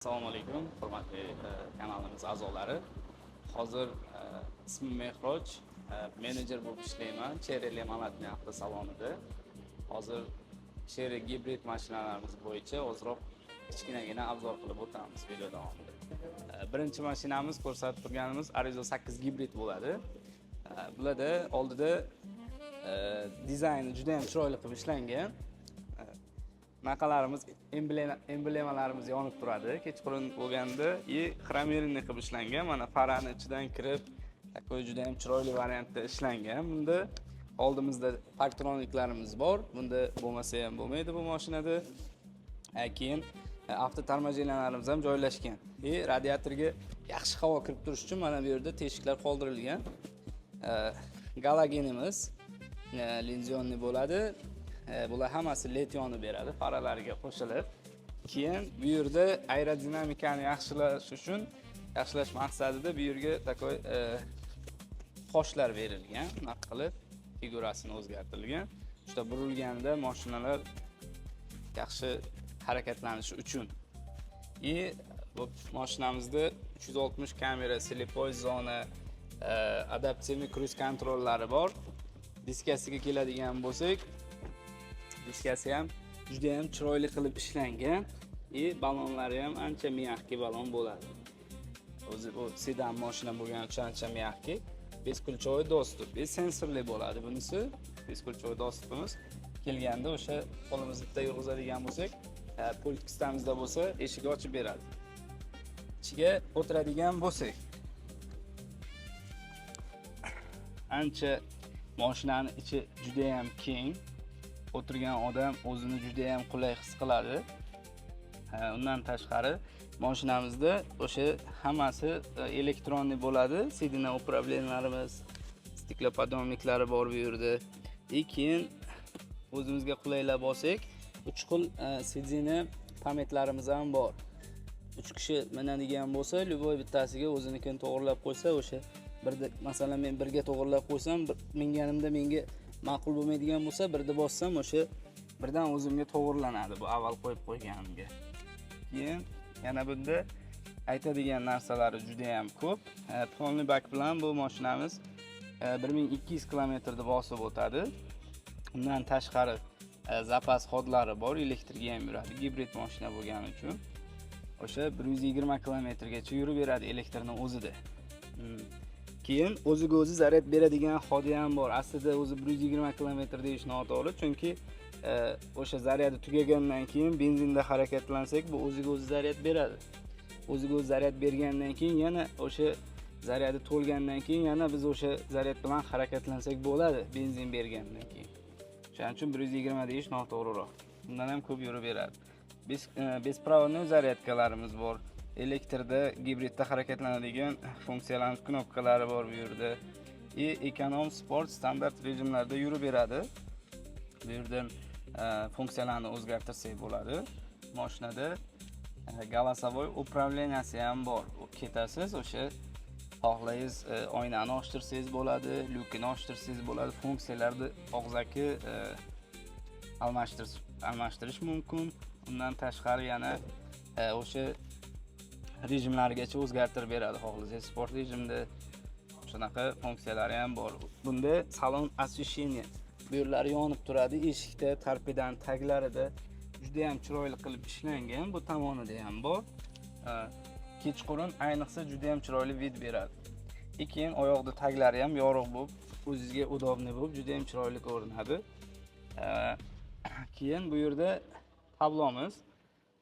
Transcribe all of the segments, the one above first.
Assalomu alaykum, hurmatli kanalimiz a'zolari. Hozir ismim Mehroj, menejer bo'lib ishlayman Cherry Limonadli avtosalonida. Hozir Cherry gibrid mashinalarimiz bo'yicha ozroq kichkinagina obzor qilib o'tamiz video davomida. Birinchi mashinamiz ko'rsatib turganimiz Arizo 8 gibrid bo'ladi. Bularda oldida dizayni juda ham chiroyli qilib ishlangan. Naqalarimiz, emblemalarimiz yonib turadi. Kechqurun bo'lganda xromirni qilib ishlangan. Mana farani ichidan kirib, takoy juda ham chiroyli variantda ishlangan. Bunda oldimizda parktroniklarimiz bor. Bunda bo'lmasa ham bo'lmaydi bu mashinada. Keyin avtotarmojelarimiz ham joylashgan. Radiatorga yaxshi havo kirib turish uchun mana bu yerda teshiklar qoldirilgan. Galogenimiz linziyonni bo'ladi. Bular hammasi led yonib beradi, faralariga qo'shilib. Keyin bu yerda aerodinamikani yaxshilash maqsadida bu yerga takoy qoshlar berilgan, bunaqa qilib figurasini o'zgartirilgan. Juda burilganda mashinalar yaxshi harakatlanishi uchun. Bu mashinamizda 360 kamera, slepoy zona, adaptiv cruise kontrollari bor. Diskasiga keladigan bo'lsak, diskasi ham juda ham chiroyli qilib ishlangan. Balonlari ham ancha miyaqki balon bo'ladi. O'zi bu sedan mashina bo'lgani uchun ancha miyaqki. Beskulchoy dostуп, sensorli bo'ladi bunisi. Beskulchoy dostupimiz kelganda o'sha qo'limizni bitta yurg'izadigan bo'lsak, pult kistamizda bo'lsa, eshik ochib beradi. Ichiga o'tiradigan bo'lsak, ancha mashinaning ichi juda ham keng. O'tirgan odam o'zini juda ham qulay his qiladi. Undan tashqari mashinamizda o'sha hammasi elektronli bo'ladi. Sidina upravlenlarimiz, stiklopodomniklari bor bu yerda. Keyin o'zimizga qulaylab olsak, 3 xil sidina pametlarimiz ham bor. 3 kishi minadigan bo'lsa, любой bittasiga o'zinikini to'g'rilab qo'ysa, o'sha birda, masalan men birga to'g'rilab qo'ysam, minganimda menga ma'qul bo'lmaydigan bo'lsa, birda bossam o'sha birdan o'zimga to'g'rilanadi bu avval qo'yib qo'yganimga. Keyin yana bunda aytadigan narsalari juda ham ko'p. Polni bak bilan bu mashinamiz 1200 kilometrda bosib o'tadi. Undan tashqari zapas xodlari bor, elektrga ham yuradi. Gibrid mashina bo'lgani uchun o'sha 120 kilometrgacha yurib beradi elektrning o'zida. Keyin o'ziga o'zi zaryad beradigan xodi ham bor. Aslida o'zi 120 kilometr deyish noto'g'ri, chunki o'sha zaryadi tugagandan keyin benzinda harakatlansak, bu o'ziga o'zi zaryad beradi. O'ziga o'zi zaryad bergandan keyin yana o'sha zaryadi to'lgandan keyin yana biz o'sha zaryad bilan harakatlansak bo'ladi, benzin bergandan keyin. Shuning uchun 120 deyish noto'g'riroq. Bundan ham ko'p yurib beradi. Bespravodniy zaryadkalarimiz bor. Elektrda, gibridda harakatlanadigan funksiyalar, knopkalari bor bu yerda. Ekonom, sport, standart rejimlarda yurib beradi. Bu yerdan funksiyalarni o'zgartirsak bo'ladi. Mashinada голосовой upravleniyasi ham bor. Ketasiz, o'sha xohlaysiz oynani ochtirsangiz bo'ladi, lyukini ochtirsangiz bo'ladi. Funksiyalarni og'zaki almashtirish mumkin. Undan tashqari yana o'sha rejimlargacha o'zgartirib beradi. Xohlasangiz sport rejimda shunaqa funksiyalari ham bor. Bunda salon освещение bu yerlari yonib turadi. Eshikda, torpedan taglarida juda ham chiroyli qilib ishlangan. Bu tomonida ham bor. Kechqurun ayniqsa juda ham chiroyli vid beradi. Keyin oyoqda taglari ham yorug' bo'lib, o'zingizga udobni bo'lib, juda ham chiroyli ko'rinadi. Keyin bu yerda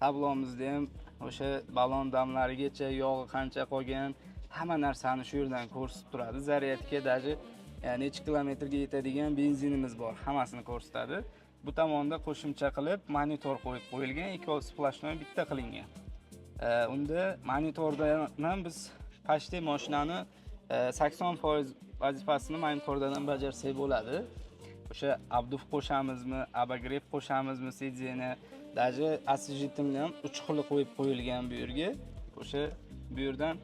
tablomizda ham o'sha balon damlarigacha yog'i qancha qolgan, hamma narsani shu yerdan ko'rsatib turadi. Zaryadga даже necha kilometrga yetadigan benzinimiz bor, hammasini ko'rsatadi. Bu tomonda qo'shimcha qilib monitor qo'yib qo'yilgan, ikki splashnoy bitta qilingan. Unda monitordan ham biz почти mashinani 80% vazifasini monitordan bajarsak bo'ladi. O'sha abduf qo'shamizmi, abagrev qo'shamizmi, sidzeni, даже освежителni ham 3 xil qo'yib qo'yilgan bu yerga. O'sha bu yerdan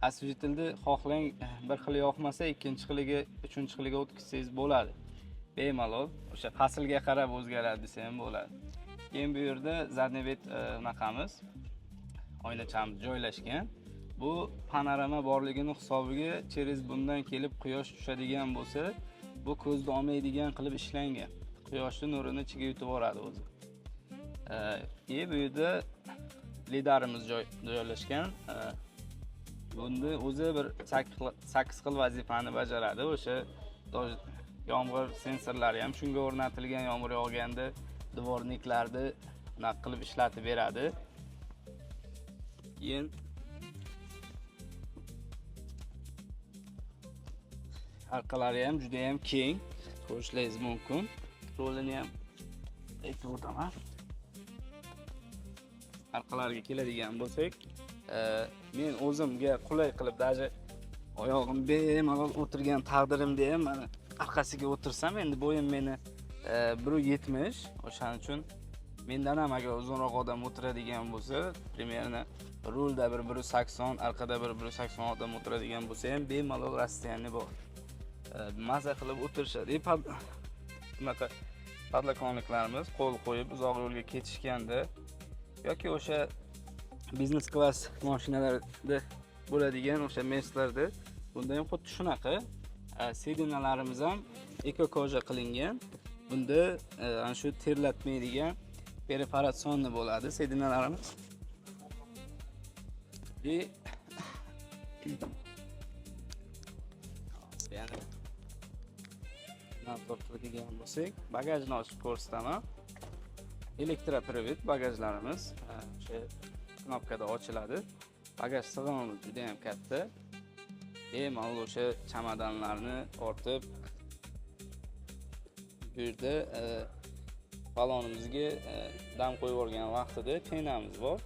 освежителni xohlang bir xil yoqmasa, ikkinchi xiliga, uchinchi xiliga o'tkazsangiz bo'ladi. Bemalol o'sha faslga qarab o'zgaradi desa ham bo'ladi. Keyin bu yerda zadniy bet unaqamiz. oynachamiz joylashgan. Bu panorama borligini hisobiga через bundan kelib quyosh tushadigan bo'lsa, bu ko'zni olmaydigan qilib ishlangan. Quyoshning nurini ichiga yutib yuboradi o'zi. Bu yerda lidarimiz joylashgan. Bunda o'zi bir 8 xil vazifani bajaradi. O'sha yomg'ir sensorlari ham shunga o'rnatilgan, yomg'ir yog'ganda dvorniklarni bunaqa qilib ishlatib beradi. Keyin arqalari ham juda ham keng, ko'rishingiz mumkin. Rolini ham aytib o'taman. Arqalariga keladigan bo'lsak, men o'zimga qulay qilib даже oyog'im bemalol o'tirgan taqdirimda ham mana arqasiga o'tirsam, endi bo'yim meni 1.70, o'shaning uchun mendan ham agar uzunroq odam o'tiradigan bo'lsa, примерно rulda 1.80, arqada 1.80 odam o'tiradigan bo'lsa ham bemalol расстояние bor. Maza qilib o'tirishadi. Bunaqa podlakonliklarimiz qo'l qo'yib uzoq yo'lga ketishganda yoki o'sha biznes klass mashinalarda bo'ladigan o'sha meslarda bunda ham xuddi shunaqa sedinalarimiz ham ekokoja qilingan. Bunda ana shu terlatmaydigan perforatsionni bo'ladi sedinalarimiz. Yani tortiladigan bo'lsak, bagajni ochib ko'rsataman. Elektropривод bagajlarimiz o'sha knopkada ochiladi. Bagaj sig'imimiz juda ham katta. Bemalol o'sha chamadonlarni ortib bu yerda balonimizga dam qo'yib yuborgan vaqtida penamiz bor.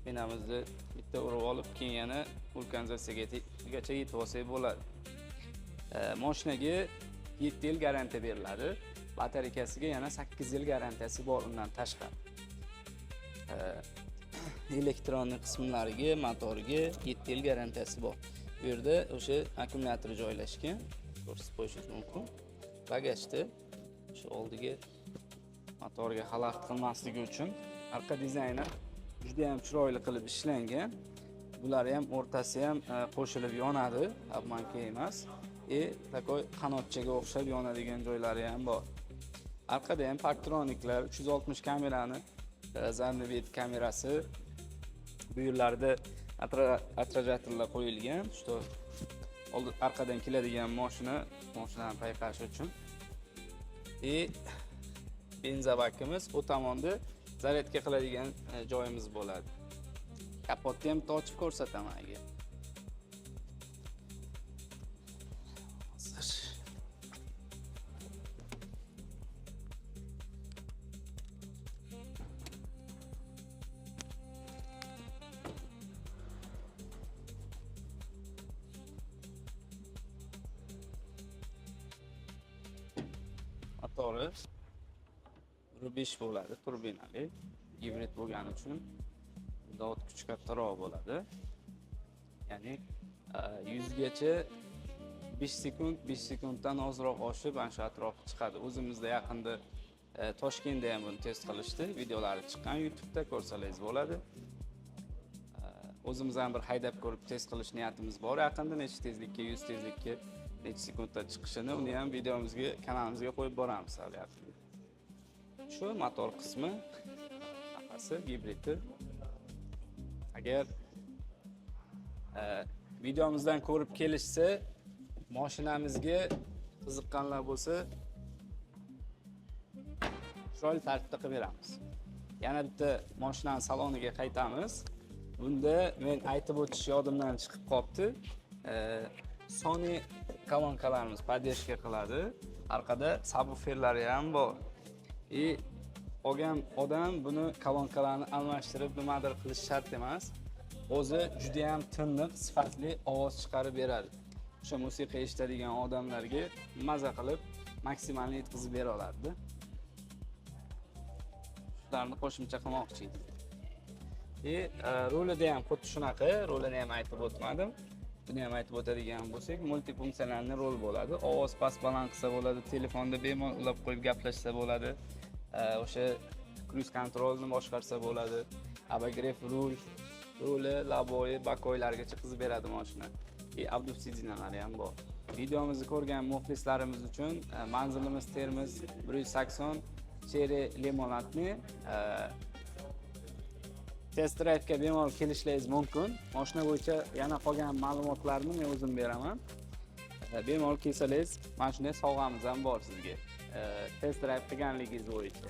Penamizni bitta urib olib, keyin yana vulkanizatsiyagacha yetib olsak bo'ladi. Mashinaga 7 yil garantiya beriladi. Batareykasiga yana 8 yil garantiyasi bor undan tashqari. Elektronik qismlariga, motoriga 7 yil garantiyasi bor. Bu yerda o'sha akkumulyator joylashgan. Ko'rsatib qo'yishingiz mumkin. Bagajda shu oldiga motorga xalaqit qilmasligi uchun arqa dizayni juda ham chiroyli qilib ishlangan. Bular ham o'rtasi ham qo'shilib yonadi, obmanka emas. Takoy qanotchaga o'xshab yonadigan joylari ham bor. Arqada ham parktroniklar, 360 kamerani, zadniy vid kamerasi, bu yerlarda atrajatorlar qo'yilgan. Что arqadan keladigan mashinani payqash uchun. Benzabakimiz u tomonda zaryadka qiladigan joyimiz bo'ladi. Kapotni ham ochib ko'rsataman agar. Motori 1.5 bo'ladi, turbinali, gibrid bo'lgani uchun dovud kuchi kattaroq bo'ladi. Ya'ni 100 gacha 5 sekunddan ozroq oshib ana shu atrofga chiqadi. O'zimizda yaqinda Toshkentda ham buni test qilishdi, videolari chiqqan, YouTube'da ko'rsangiz bo'ladi. O'zimiz ham bir haydab ko'rib test qilish niyatimiz bor. Yaqinda necha tezlikka, 100 tezlikka necha sekundda chiqishini uni ham videomizga, kanalimizga qo'yib boramiz yaqinda. Shu motor qismi, nafasi gibridi. Agar videomizdan ko'rib kelishsa, mashinamizga qiziqqanlar bo'lsa, chiroyli tartibda qilib beramiz. Yana bitta mashinaning saloniga qaytamiz. Bunda men aytib o'tish yodimdan chiqib qolibdi. Sony kolonkalarimiz podдержка qiladi. Orqada subwooferlari ham bor. Olgan odam buni kolonkalarni almashtirib nimadir qilish shart emas. O'zi juda ham tiniq, sifatli ovoz chiqarib beradi. O'sha musiqa eshitadigan odamlarga maza qilib maksimalni yetkazib bera oladi. Shularni qo'shimcha qilmoqchi edim. Rolida ham xuddi shunaqa, rolini ham aytib o'tmadim. Buni ham aytib o'tadigan bo'lsak, multifunksiyonalni rol bo'ladi. Ovoz past baland qilsa bo'ladi, telefonda bemalol ulab qo'yib gaplashsa bo'ladi. O'sha cruise controlni boshqarsa bo'ladi. Abagrev rul, ruli, laboyi, bakoylargacha qizib beradi mashina. Obduksidinalari ham bor. Videomizni ko'rgan muxlislarimiz uchun manzilimiz Termiz 180 Cherry limonadni test drive'ga bemalol kelishingiz mumkin. Mashina bo'yicha yana qolgan ma'lumotlarni men o'zim beraman. Bemalol kelsangiz, mana shunday sovg'amiz ham bor sizga. Test drive qilganligingiz bo'yicha.